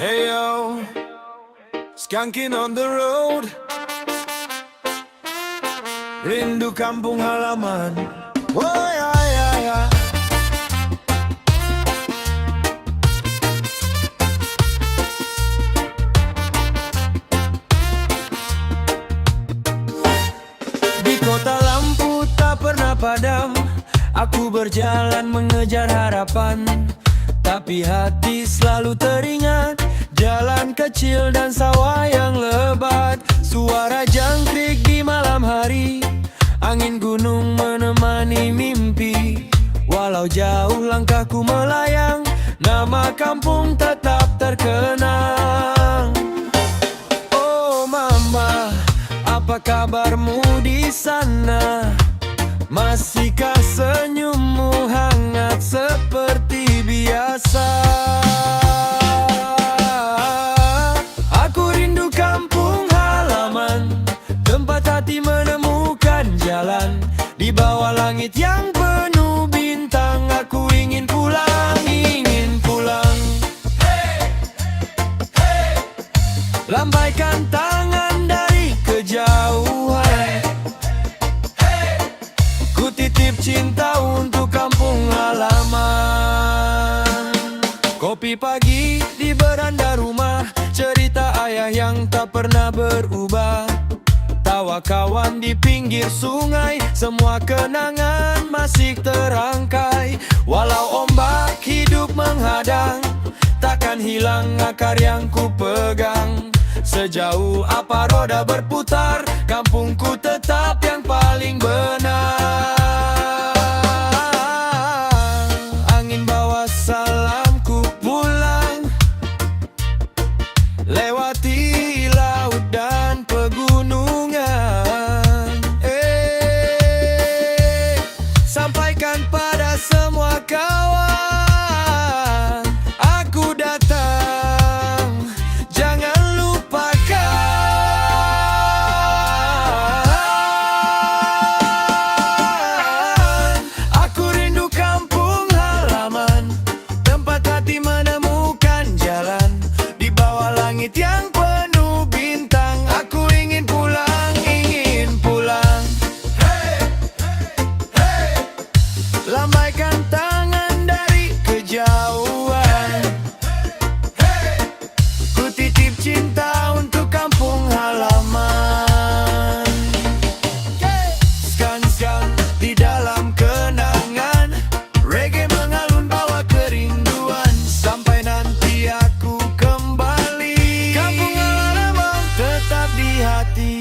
Hey yo, skanking on the road. Rindu kampung halaman. Oh ya ya ya. Di kota lampu tak pernah padam, aku berjalan mengejar harapan. Tapi hati selalu teringat jalan kecil dan sawah yang lebat. Suara jangkrik di malam hari, angin gunung menemani mimpi. Walau jauh langkahku melayang, nama kampung tetap terkenang. Oh mama, apa kabarmu di sana? Masihkah senyummu hangat seperti biasa? Aku rindu kampung halaman, tempat hati menemukan jalan. Di bawah langit yang penuh bintang, aku ingin pulang, ingin pulang. Hey, hey. Lambaikan tangan dari kejauhan, titip cinta untuk kampung halaman. Kopi pagi di beranda rumah, cerita ayah yang tak pernah berubah. Tawa kawan di pinggir sungai, semua kenangan masih terangkai. Walau ombak hidup menghadang, takkan hilang akar yang ku pegang. Sejauh apa roda berputar, kampungku tetap yang paling benar. Angin bawa salamku pulang, lewati laut dan pegunungan. Sampaikan pada semua kawan, aku datang, jangan lupakan. Aku rindu kampung halaman, tempat hati menemukan jalan. Di bawah langit yang penuh bintang, aku ingin pulang, ingin pulang. Hey, hey, hey. Lambaikan tangan dari kejauhan, ku titip cinta untuk kampung halaman. Skan-skan di dalam kenangan, reggae mengalun bawa kerinduan. Sampai nanti aku kembali, kampung halaman tetap di hati.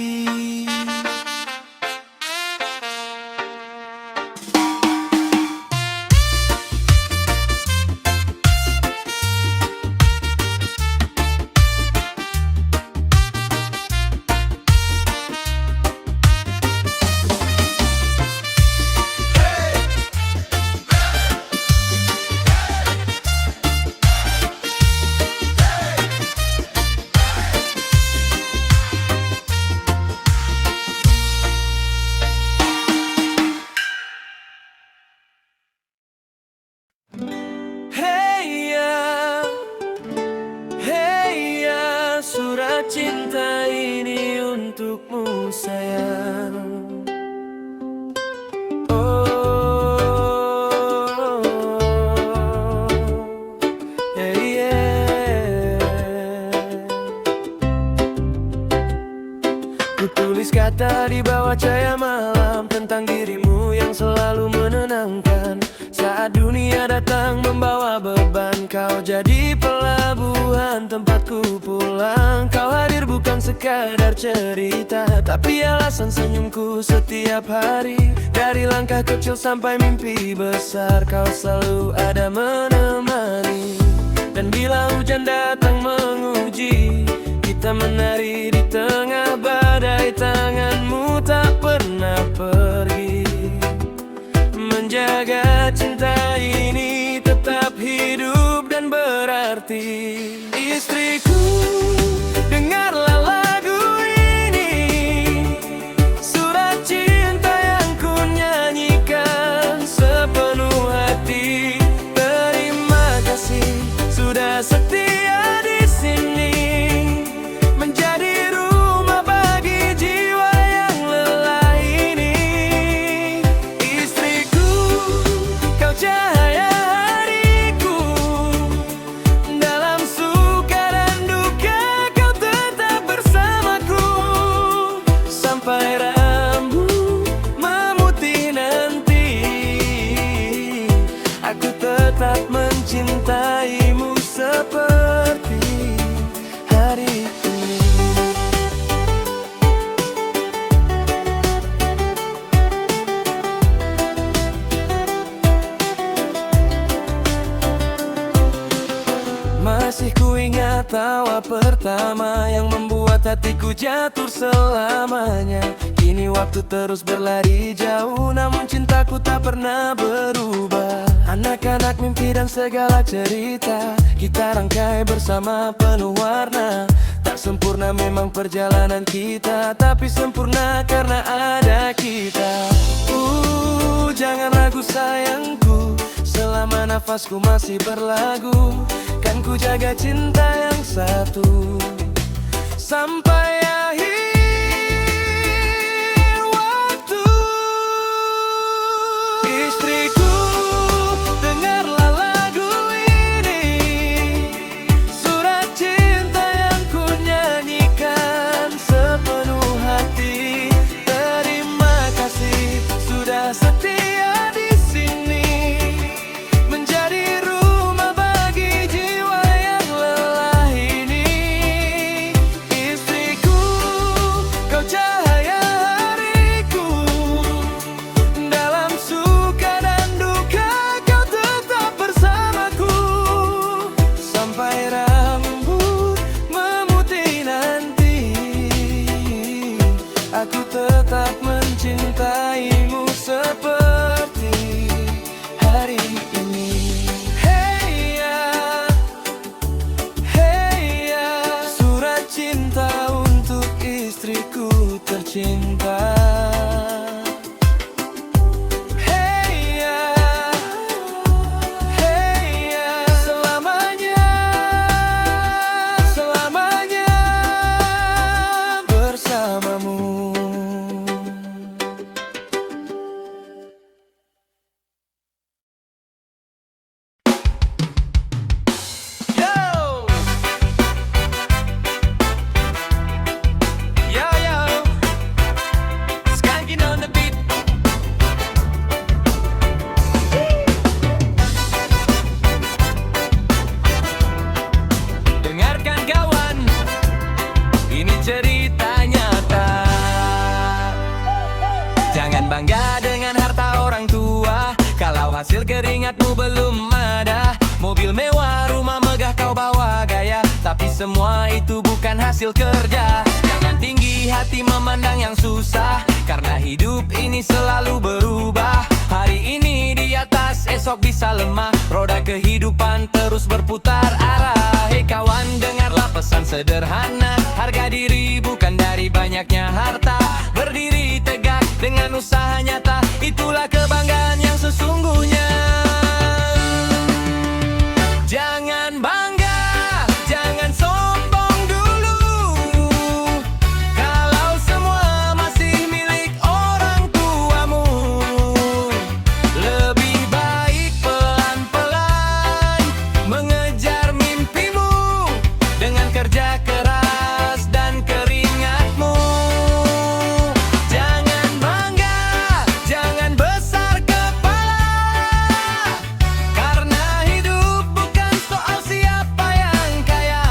Hey ya, surat cinta ini untukmu sayang. Oh, yeah. Ku tulis kata di bawah cahaya malam tentang dirimu yang selalu menenangkan. Saat dunia datang membawa beban, kau jadi pelabuhan tempatku pulang. Kau hadir bukan sekadar cerita, tapi alasan senyumku setiap hari. Dari langkah kecil sampai mimpi besar, kau selalu ada menemani. Dan bila hujan datang menguji, kita menari di tengah badai. Tanganmu tak pernah pergi, menjaga cinta ini tetap hidup dan berarti. Istriku, dengarlah lagu ini, surat cinta yang ku nyanyikan sepenuh hati. Terima kasih sudah setia di sini. mencintaimu seperti hari ini. Masih kuingat tawa pertama yang membuat hatiku jatuh selamanya. Kini waktu terus berlari jauh, namun cintaku tak pernah berubah. Anak-anak mimpi dan segala cerita kita rangkai bersama penuh warna. Tak sempurna memang perjalanan kita, tapi sempurna karena ada kita. Jangan ragu sayangku, selama nafasku masih berlagu, kan ku jaga cinta yang satu sampai akhir waktu. Istriku, dengarlah lagu ini, surat cinta yang ku nyanyikan sepenuh hati. Terima kasih sudah setia di sini, menjadi rumah bagi jiwa yang lelah ini. Istriku, kau cahaya hariku, dalam suka dan duka kau tetap bersamaku. Sampai rambut memutih nanti, aku tetap mencintaimu seperti hari ini. Hey ya, hey ya, surat cinta untuk istriku tercinta. Hey ya, hey ya, selamanya, selamanya bersamamu. Yo, yo, skanking on the beat. Dengarkan kawan, ini cerita nyata. Jangan bangga dengan harta orang tua kalau hasil keringatmu belum ada. Mobil mewah, rumah megah kau bawa gaya, tapi semua itu bukan hasil kerja. Jangan tinggi hati memandang yang susah, karena hidup ini selalu berubah. Hari ini di atas, esok bisa lemah. Roda kehidupan terus berputar arah. Hei kawan, dengarlah pesan sederhana. Harga diri bukan dari banyaknya harta. Berdiri tegak dengan usaha nyata, itulah kebanggaan yang sesungguhnya. Jangan bangga, jangan sombong dulu, kalau semua masih milik orang tuamu. Lebih baik pelan-pelan mengejar mimpimu dengan kerja keras dan keringatmu. Jangan bangga, jangan besar kepala, karena hidup bukan soal siapa yang kaya.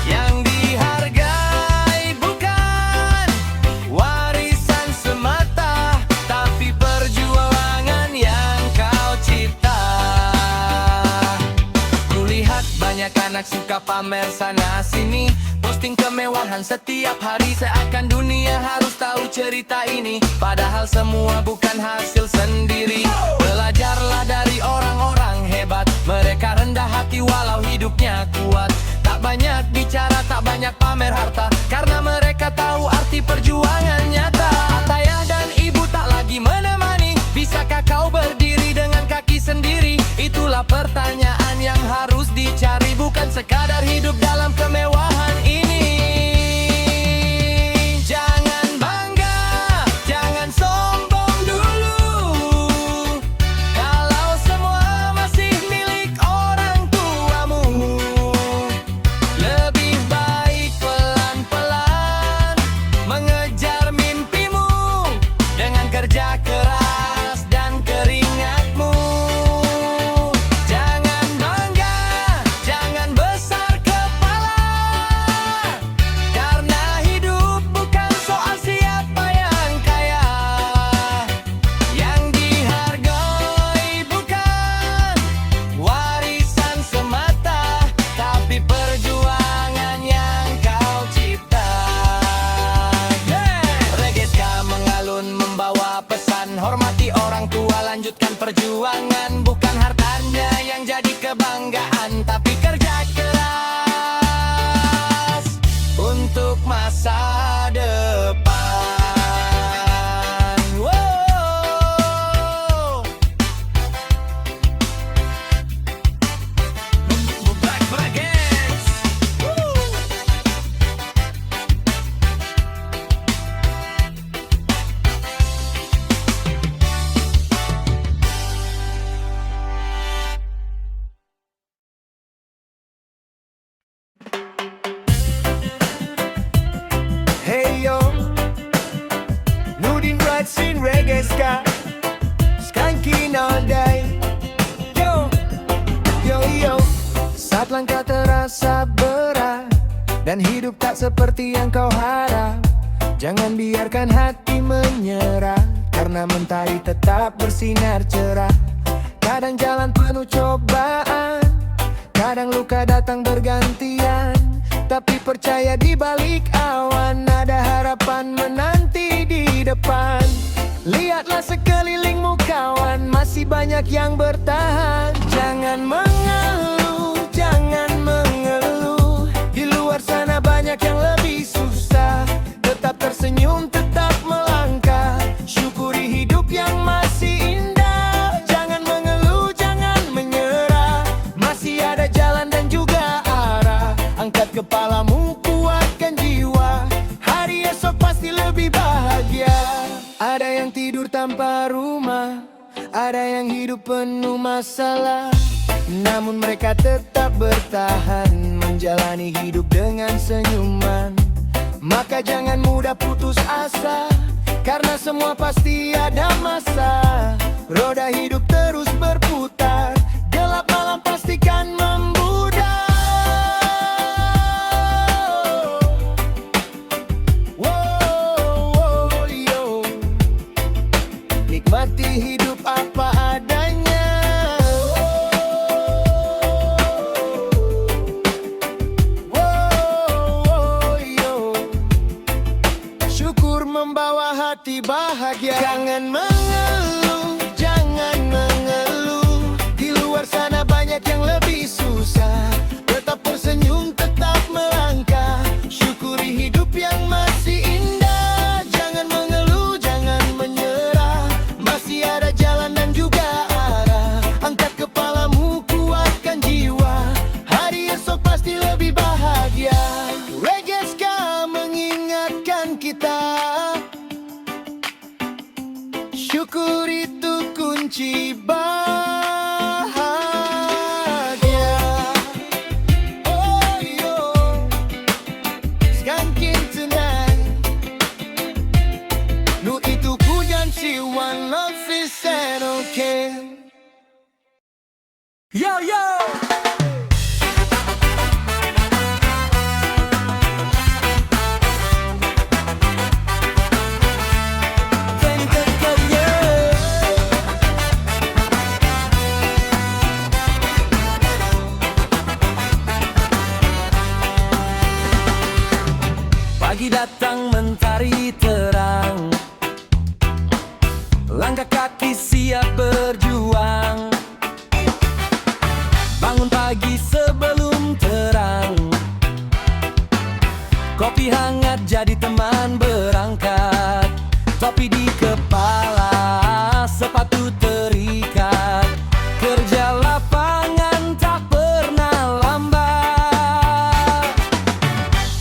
Yang dihargai bukan warisan semata, tapi perjuangan yang kau cipta. Kulihat banyak anak suka pamer sana sini, posting kemewahan setiap hari, seakan dunia harus tahu cerita ini. Padahal semua bukan hasil sendiri. Belajarlah dari orang-orang hebat, mereka rendah hati walau hidupnya kuat. Tak banyak bicara, tak banyak pamer harta, karena mereka tahu arti perjuangan nyata. Ayah dan ibu tak lagi menemani, bisakah kau berdiri dengan kaki sendiri? Itulah pertanyaan yang harus dicari, bukan sekadar hidup dalam kemewahan ini. Jangan bangga, jangan sombong dulu, kalau semua masih milik orang tuamu. Lebih baik pelan-pelan mengejar mimpi dan hidup tak seperti yang kau harap. Jangan biarkan hati menyerah, karena mentari tetap bersinar cerah. Kadang jalan penuh cobaan, kadang luka datang bergantian, tapi percaya di balik awan ada harapan menanti di depan. Lihatlah sekelilingmu kawan, masih banyak yang bertahan. Jangan mengeluh, jangan mengeluh, di luar sana banyak yang lebih susah. Tetap tersenyum, tetap melangkah, syukuri hidup yang masih indah. Jangan mengeluh, jangan menyerah, masih ada jalan dan juga arah. Angkat kepalamu, kuatkan jiwa, hari esok pasti lebih bahagia. Ada yang tidur tanpa rumah, ada yang hidup penuh masalah, namun mereka tetap bertahan, menjalani hidup dengan senyuman. Maka jangan mudah putus asa, karena semua pasti ada masa. Roda hidup terus berputar, gelap malam pastikan membudar. Nikmati hidup apa adanya. Syukur membawa hati bahagia. Jangan mengeluh, jangan mengeluh, di luar sana banyak yang lebih susah. Tetap tersenyum, tetap melangkah, syukuri hidup yang masih indah. Jangan mengeluh, jangan menyerah, masih ada jalan dan juga arah. Angkat kepalamu, kuatkan jiwa, hari esok pasti lebih bahagia. Reggae ska mengingatkan kita, syukur itu kunci bahagia. Oh yo, skanking tonight, nu itu pujan si one love is and okay. Yo yo. Pagi datang mentari terang, langkah kaki siap berjuang. Bangun pagi sebelum terang, kopi hangat jadi teman berangkat. Topi di kepala, sepatu terikat, kerja lapangan tak pernah lambat.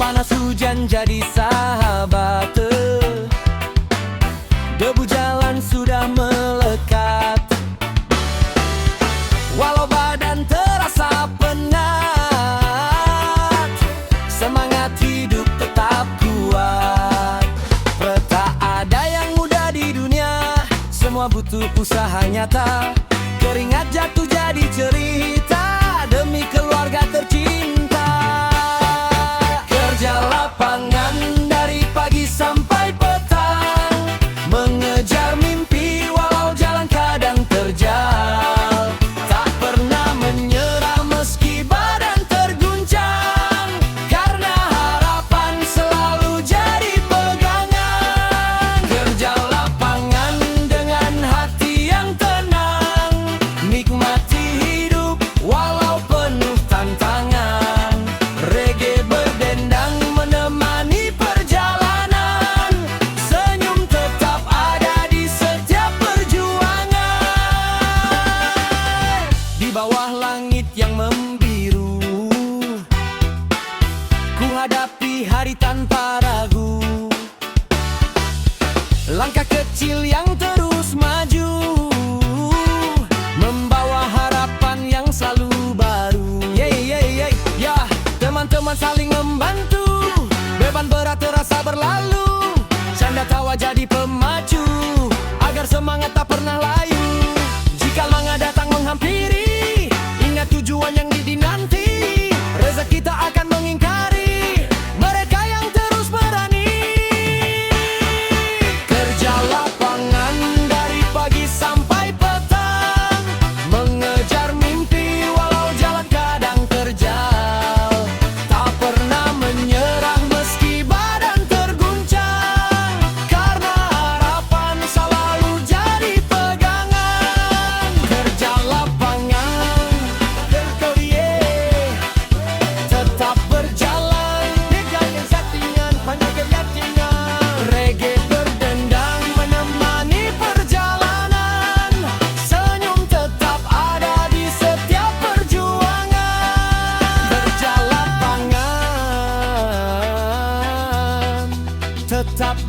Panas hujan jadi sahabat, debu jalan sudah melekat. Walau badan terasa penat, semangat hidup tetap kuat. Tak ada yang mudah di dunia, semua butuh usaha nyata. Keringat jatuh jadi cerita, demi keluarga tercinta. Kerja lapangan dari pagi sampai petang, mengejar mimpi walau jalan kadang terjal. Tak pernah menyerah meski badan terguncang, karena harapan selalu jadi pegangan. Kerja lapangan dengan hati yang tenang, nikmati hidup walau penuh tantangan. Reggae berdendang menemani perjalanan, senyum tetap ada di setiap perjuangan. Di bawah langit yang membiru, ku hadapi hari tanpa ragu. Langkah kecil yang terus maju, membawa harapan yang selalu baru. Ya, teman-teman saling membantu, beban berat terasa berlalu. Canda tawa jadi pemacu, agar semangat tak pernah layu. Jika manga datang menghampiri, ingat tujuan yang dinanti. Rezeki tak akan mengingkari,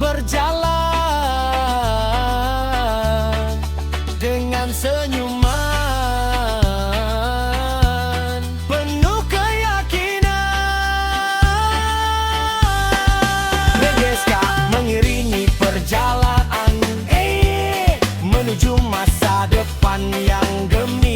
berjalan dengan senyuman penuh keyakinan. Reggae ska mengiringi perjalanan menuju masa depan yang gemilang.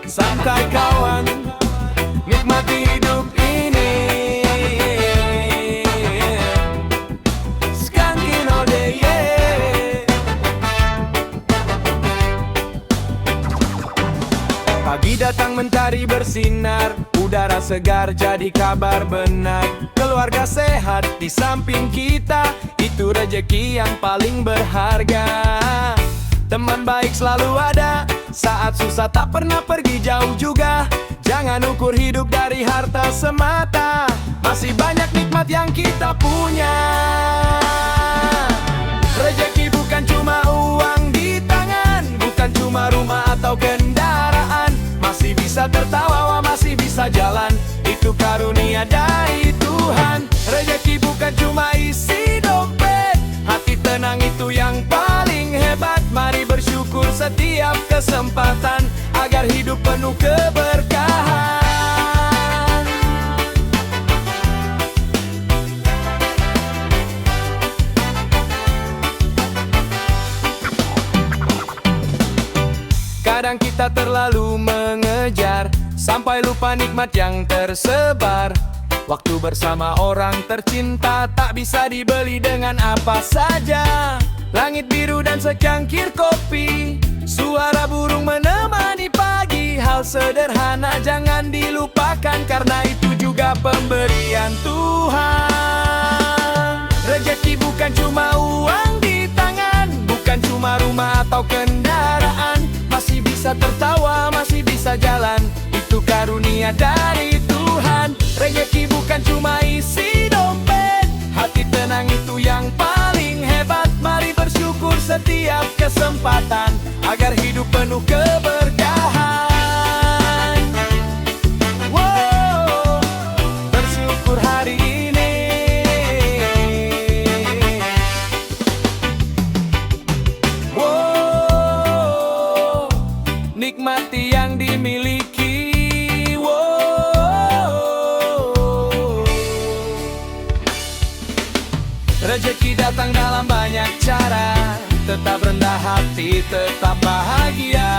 Santai kawan, nikmati hidup ini. Skanking all day, yeah. Pagi datang mentari bersinar, udara segar jadi kabar benar. Keluarga sehat di samping kita, itu rejeki yang paling berharga. Teman baik selalu ada, saat susah tak pernah pergi jauh juga. Jangan ukur hidup dari harta semata, masih banyak nikmat yang kita punya. Rezeki bukan cuma uang di tangan, bukan cuma rumah atau kendaraan. Masih bisa tertawa, masih bisa jalan, itu karunia dari Tuhan. Rezeki bukan cuma isi dompet, hati tenang itu yang paling hebat. Mari bersyukur setiap kesempatan, agar hidup penuh keberkahan. Kadang kita terlalu mengejar, sampai lupa nikmat yang tersebar. Waktu bersama orang tercinta tak bisa dibeli dengan apa saja. Langit biru dan secangkir kopi, suara burung menemani pagi. Hal sederhana jangan dilupakan, karena itu juga pemberian Tuhan. Rezeki bukan cuma uang di tangan, bukan cuma rumah atau kendaraan. Masih bisa tertawa, masih bisa jalan, itu karunia dari Tuhan. Rezeki bukan cuma isi dompet, hati tenang itu yang paling hebat. Mari bersyukur setiap kesempatan, agar hidup penuh keberkahan. Wow, bersyukur hari ini. Wow, nikmati yang dimiliki. Rezeki datang dalam banyak cara, tetap rendah hati, tetap bahagia.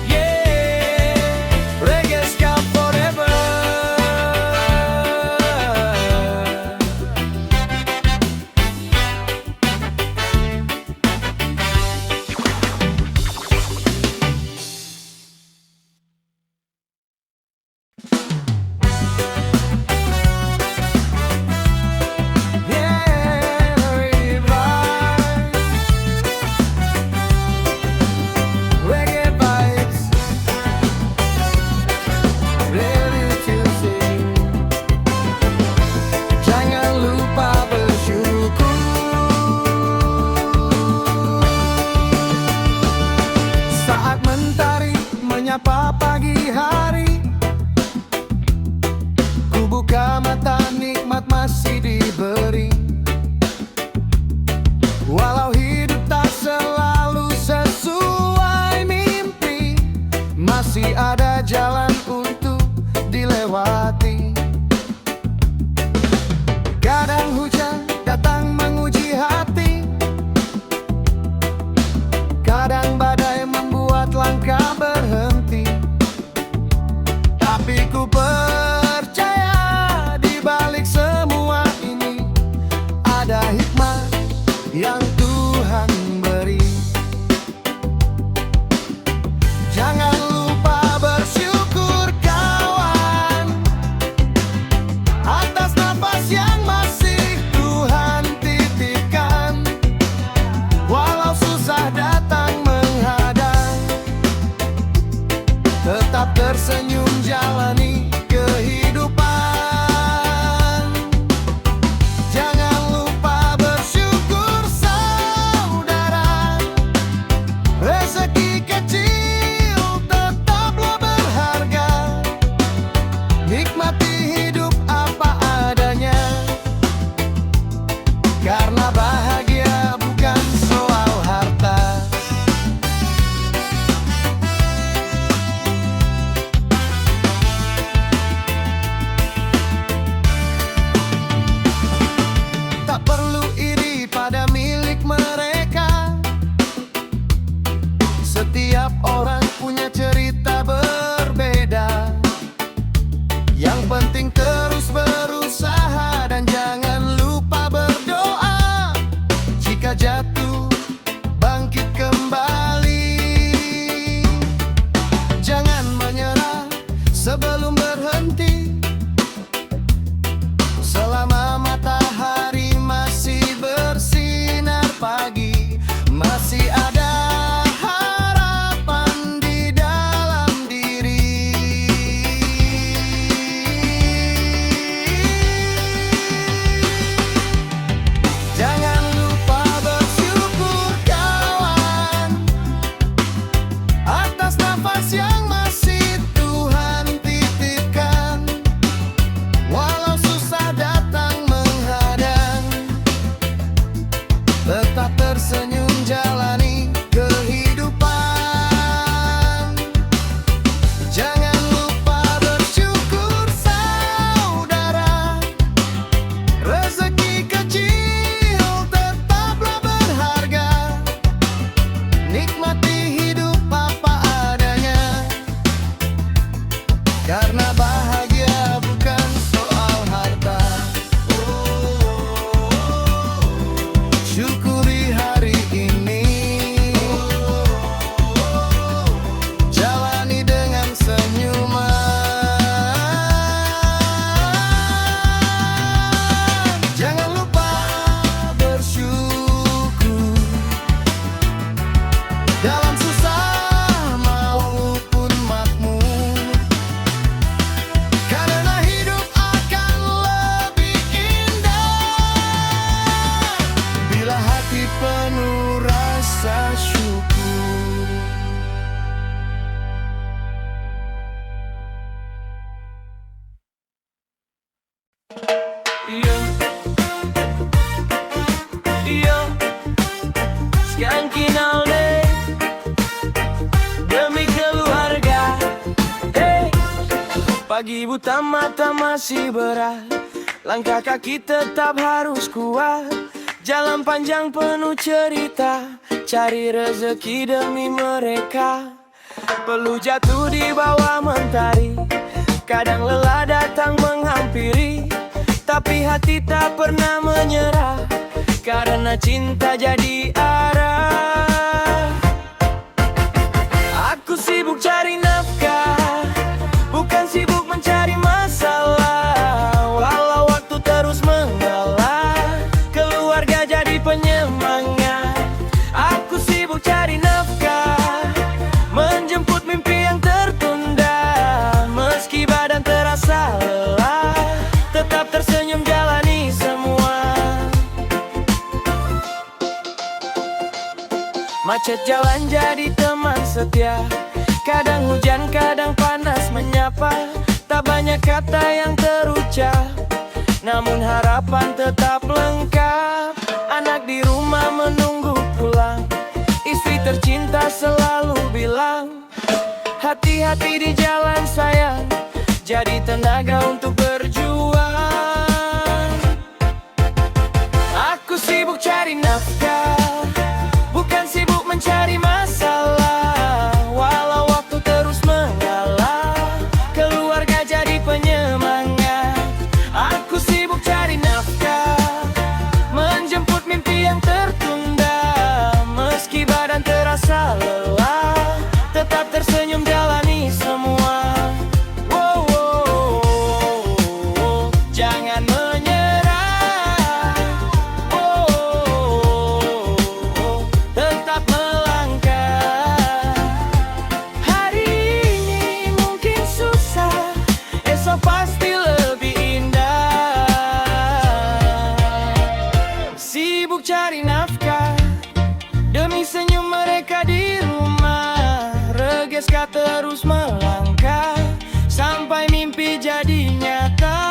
Yeah, Reggae ska forever. Setiap orang punya cerita berbeda. Yang penting terus berusaha dan jangan lupa berdoa. Jika jatuh, bangkit kembali. Jangan menyerah sebelum berhenti. Selama matahari masih bersinar pagi, masih ada harapan di dalam diri. Jangan lupa bersyukur kawan, atas nafas yang masih Tuhan titipkan. Walau susah datang menghadang, tetap tersenyum jalani kehidupan. Jangan lupa bersyukur saudara, rezeki kecil tetaplah berharga. Nikmati hidup apa adanya, karena bahagia bukan soal harta. Syukuri hari ini, jalani dengan senyuman. Jangan lupa bersyukur dalam susah maupun makmur, karena hidup akan lebih indah bila hati penuh rasa syukur. Yo, yo, sekarang kinal deh demi keluarga. Hey, pagi buta mata masih berat, langkah kaki tetap harus kuat. Jalan panjang penuh cerita, cari rezeki demi mereka. Perlu jatuh di bawah mentari, kadang lelah datang menghampiri, tapi hati tak pernah menyerah, karena cinta jadi arah. Aku sibuk cari nafkah, bukan sibuk mencari masalah. Walau waktu terus mengalah, keluarga jadi penyemangat. Aku sibuk cari nafkah, menjemput mimpi yang tertunda. Meski badan terasa lelah, tetap tersenyum jalani semua. Macet jalan jadi teman setia, kadang hujan kadang panas menyapa. Tak banyak kata yang terucap, namun harapan tetap lengkap. Anak di rumah menunggu pulang, istri tercinta selalu bilang, hati-hati di jalan sayang, jadi tenaga untuk berjuang. Aku sibuk cari nafkah, bukan sibuk mencari masalah. Walau waktu terus mengalah, keluarga jadi penyemangat. Aku sibuk cari nafkah, menjemput mimpi yang tertunda. Meski badan terasa lelah, tetap tersenyum jalani semua. Wow, wow, wow. Jangan menyerah. Wow, wow. Tetap melangkah. Hari ini mungkin susah, esok pasti lebih indah. Sibuk cari nafkah demi senyum mereka di rumah. Regeska terus melangkah sampai mimpi jadi nyata.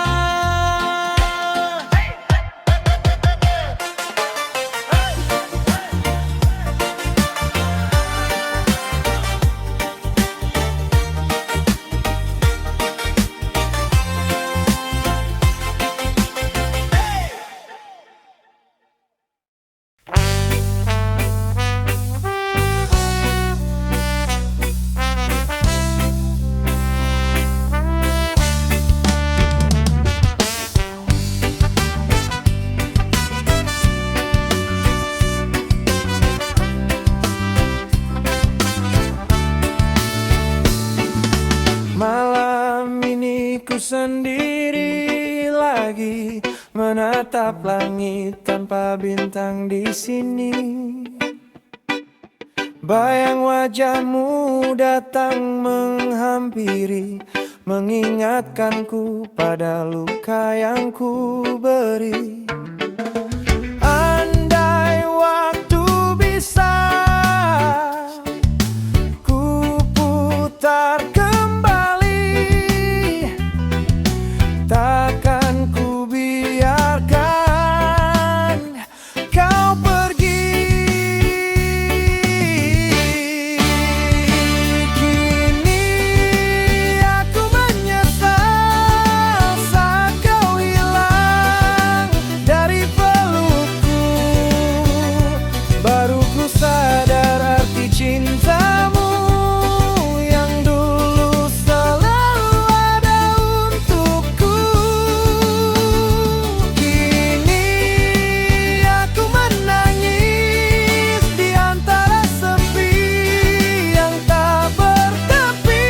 sendiri lagi, menatap langit tanpa bintang di sini. Bayang wajahmu datang menghampiri, mengingatkanku pada luka yang ku beri. Andai waktu bisa ku putar kembali, takkan ku biarkan kau pergi. Kini aku menyesal saat kau hilang dari pelukku. Baru ku sadar arti cintamu yang dulu selalu ada untukku. Kini aku menangis di antara sepi yang tak bertepi.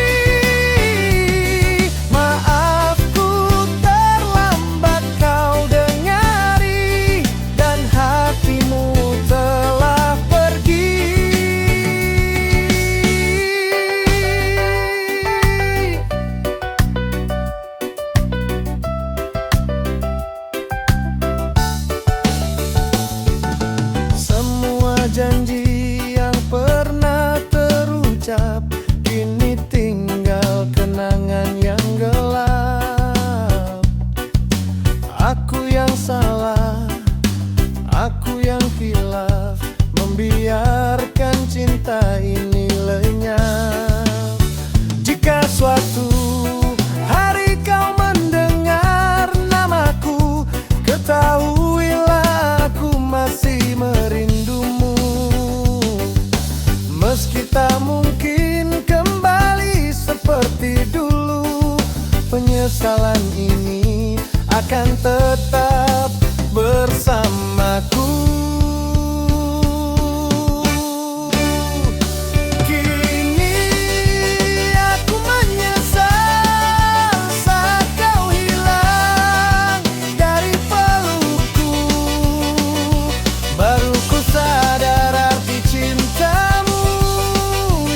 Maafku terlambat kau dengari, dan hatimu telah pergi. Semua janji yang pernah terucap kini tinggal kenangan yang gelap. Aku yang salah, aku yang khilaf, membiarkan cinta ini lenyap. Jika suatu hari kau mendengar namaku, ketahuilah aku masih merindumu. Meski tak mungkin kembali seperti dulu, penyesalan ini akan tetap bersamaku. Kini aku menyesal saat kau hilang dari pelukku. Baru ku sadar arti cintamu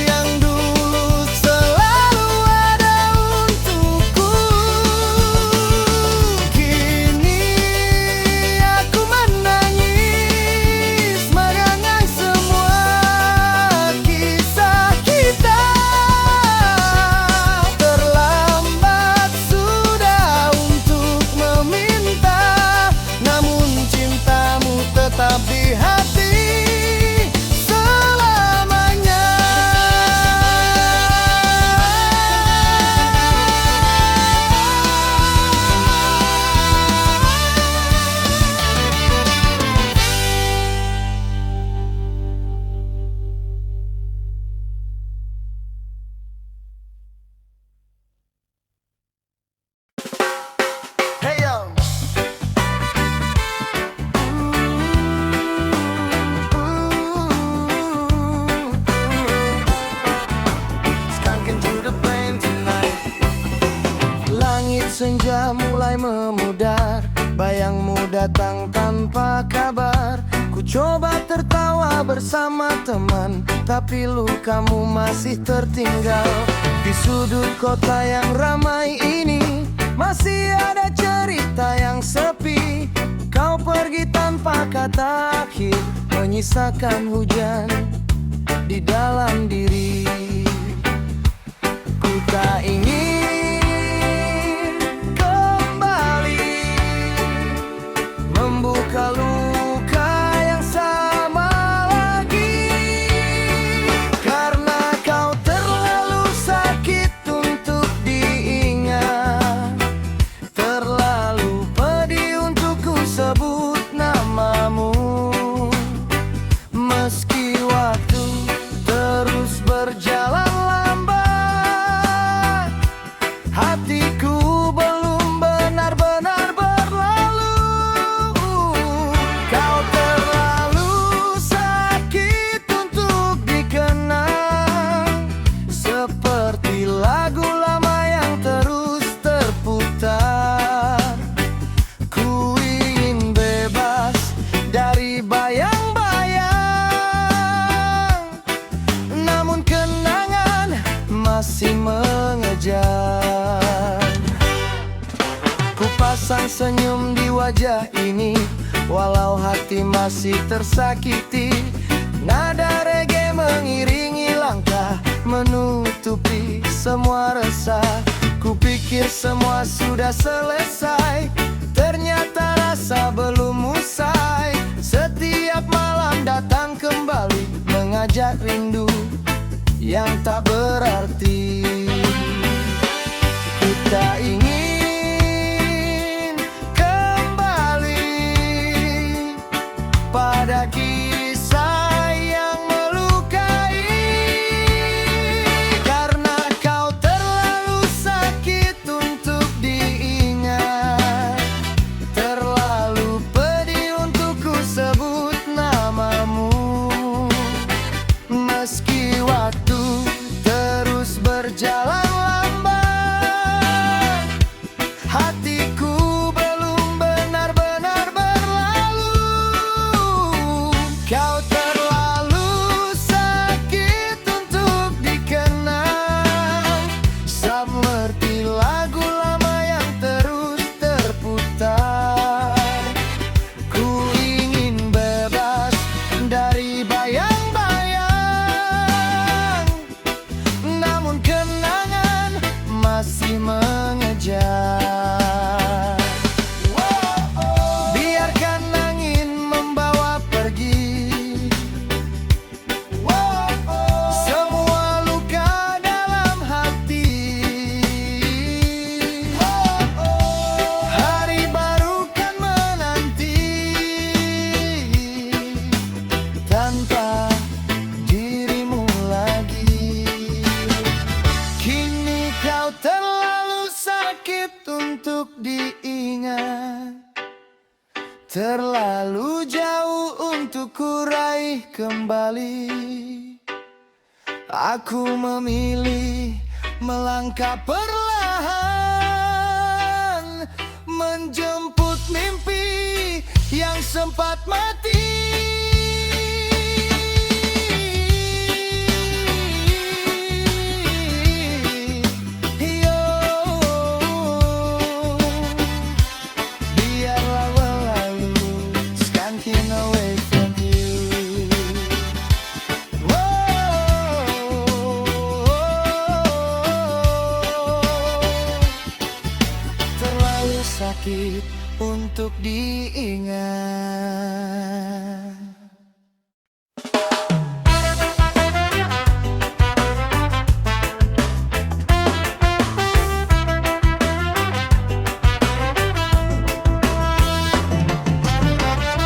yang dulu selalu ada untukku. Kini aku menangis mengenang semua kisah kita. Terlambat sudah untuk meminta, namun cintamu tetap di hati selamanya. Hey yo. Skunking to the plane tonight. Langit senja mulai memudar, bayangmu datang tanpa kabar. Ku coba tertawa bersama teman, tapi lukamu masih tertinggal. Di sudut kota yang ramai ini masih ada cerita yang sepi. Kau pergi tanpa kata akhir, menyisakan hujan di dalam diri. Ku tak ingin kembali membuka luka yang sama lagi, karena kau terlalu sakit untuk diingat, terlalu pedih untuk ku sebut namamu. Meski waktu terus masih mengejar. Ku pasang senyum di wajah ini, walau hati masih tersakiti. Nada reggae mengiringi langkah, menutupi semua resah. Ku pikir semua sudah selesai, ternyata rasa belum usai. Setiap malam datang kembali, mengajak rindu yang tak berarti. Kita ingin kembali pada kisah yang melukai, karena kau terlalu sakit untuk diingat, terlalu pedih untuk ku sebut namamu. Meski waktu terus berjalan lambat, hatiku belum benar-benar berlalu. Kau terlalu sakit untuk dikenang, seperti lagu lama yang terus terputar. Ku ingin bebas dari bayang-bayang, namun kenangan masih mengejar. Biarkan angin membawa pergi semua luka dalam hati. Hari baru kan menanti, tanpa dirimu lagi. Kini kau terlalu sakit untuk diingat, terlalu jauh untuk ku raih kembali. Aku memilih melangkah perlahan, menjemput mimpi yang sempat mati. Biarlah berlalu, skanking away from you. Terlalu sakit untuk diingat.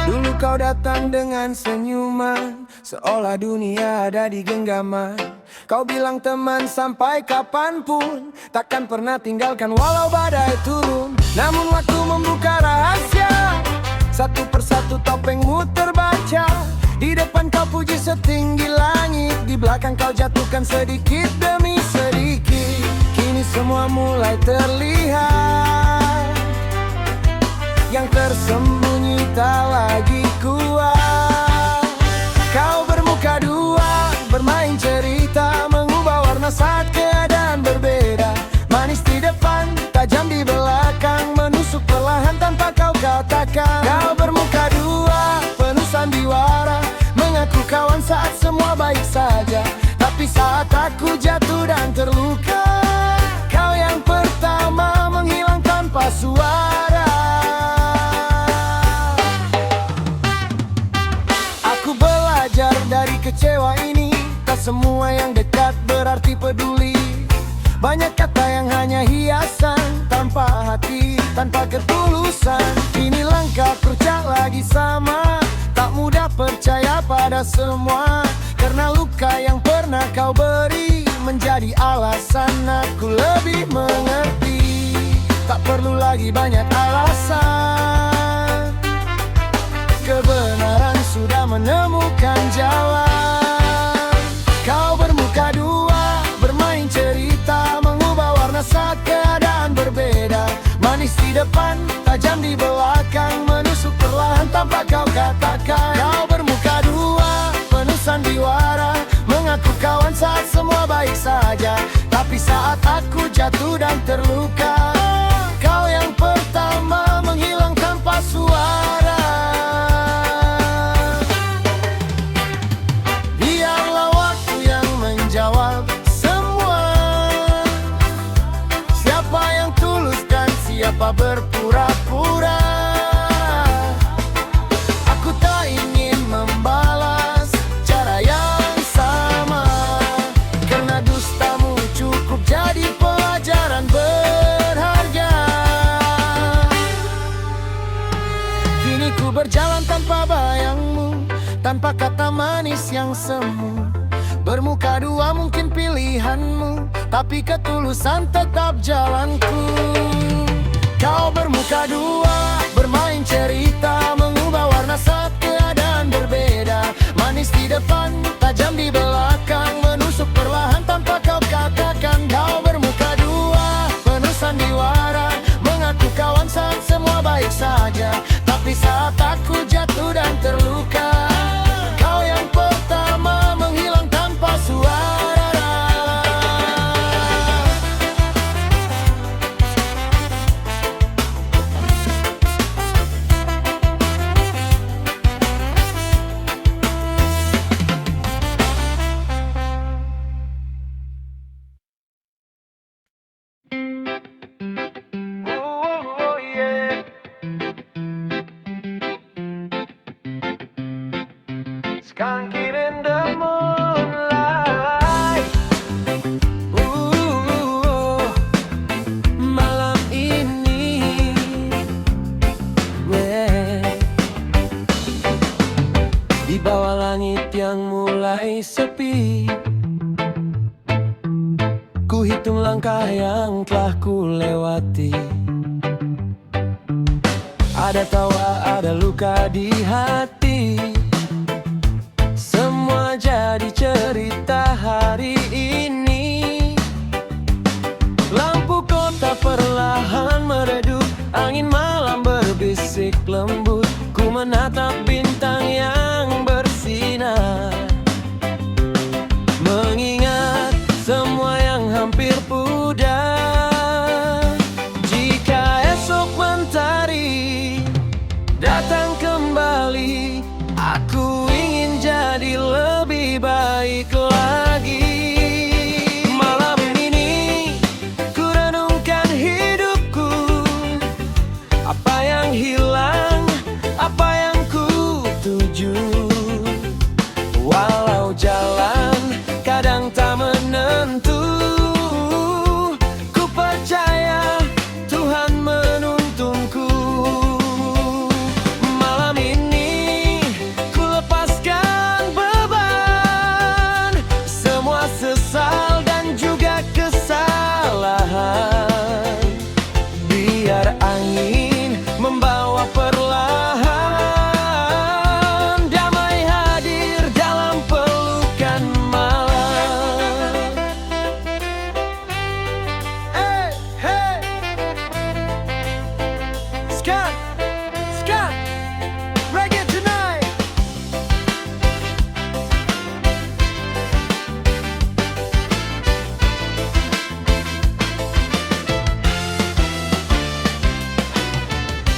Dulu kau datang dengan senyuman, seolah dunia ada di genggaman. Kau bilang teman sampai kapanpun, takkan pernah tinggalkan walau badai turun. Namun waktu membuka rahasia, satu persatu topengmu terbaca. Di depan kau puji setinggi langit, di belakang kau jatuhkan sedikit demi sedikit. Kini semua mulai terlihat, yang tersembunyi tak lagi kuat. Kau bermuka dua, bermain cerita, mengubah warna saat keadaan berbeda. Manis di depan, tajam di belakang, menusuk perlahan tanpa kau katakan. Kau bermuka dua, penuh sandiwara, mengaku kawan saat semua baik saja. Tapi saat aku jatuh dan terluka, kau yang pertama menghilang tanpa suara. Aku belajar dari kecewa ini, tak semua yang dekat berarti peduli. Banyak kata yang hanya hiasan, tanpa hati, tanpa ketulusan. Kini langkah kerja lagi sama, tak mudah percaya pada semua. Karena luka yang pernah kau beri menjadi alasan aku lebih mengerti. Tak perlu lagi banyak alasan, kebenaran sudah menemukan jalan. Kau bermuka dua, bermain cerita, mengubah warna saat keadaan berbeda. Manis di depan, tajam di belakang, menusuk perlahan tanpa kau katakan. Kau bermuka dua, penuh sandiwara, mengaku kawan saat semua baik saja. Tapi Tapi saat aku jatuh dan terluka, kau yang pertama menghilang tanpa suara. Biarlah waktu yang menjawab semua, siapa yang tulus dan siapa berpura-pura. Aku tak ingin membalas cara yang sama, karena dustamu cukup jadi pelajaran berharga. Kini ku berjalan tanpa bayangmu, tanpa kata manis yang semu. Bermuka dua mungkin pilihanmu, tapi ketulusan tetap jalanku. Kau bermuka dua, bermain cerita, mengubah warna saat keadaan berbeda. Manis di depan, tajam di belakang, menusuk perlahan tanpa kau katakan. Kau bermuka dua, penuh sandiwara, mengaku kawan saat semua baik saja. Tapi saat aku jatuh dan terluka, kau yang pertama menghilang tanpa suara. Oh, yeah. Skunking in the moonlight. Malam ini, di bawah langit yang mulai sepi, ku hitung langkah yang telah ku lewati. Ada tawa, ada luka di hati, semua jadi cerita hari ini. Lampu kota perlahan meredup, angin malam berbisik lembut. Ku menatap bintang yang bersinar, mengingat semua yang hampir pudar. Jika esok mentari datang kembali, aku ingin jadi lebih baik lagi. Malam ini ku renungkan hidupku, apa yang hilang, apa yang ku tuju. Walau jalan kadang tak menentu, ku percaya Tuhan menuntunku. Malam ini ku lepaskan beban, semua sesal dan juga kesalahan. Biar angin membawa perlahan, damai hadir dalam pelukan malam. Hey, hey, Skan, Skan, reggae tonight.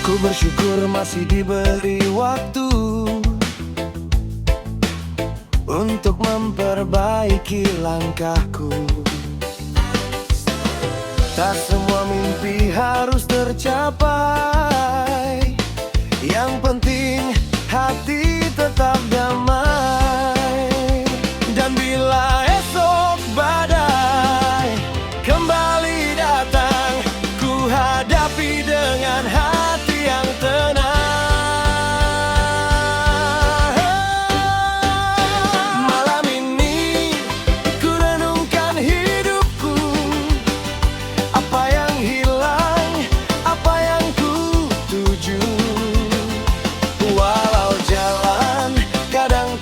Ku bersyukur masih diberi waktu untuk memperbaiki langkahku. Tak semua mimpi harus tercapai, yang penting hati tetap damai. Dan bila esok badai kembali datang, ku hadapi dengan hati yang tenang. Malam ini ku renungkan hidupku, apa yang hilang, apa yang ku tuju. Walau jalan kadang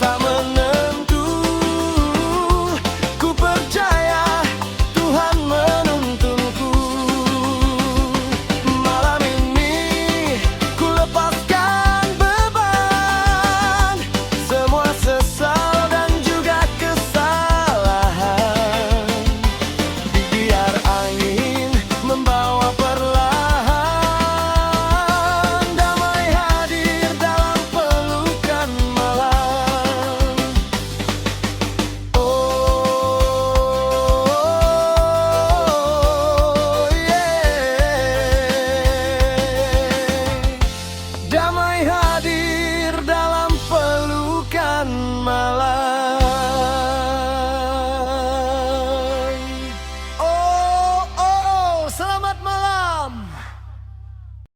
malam.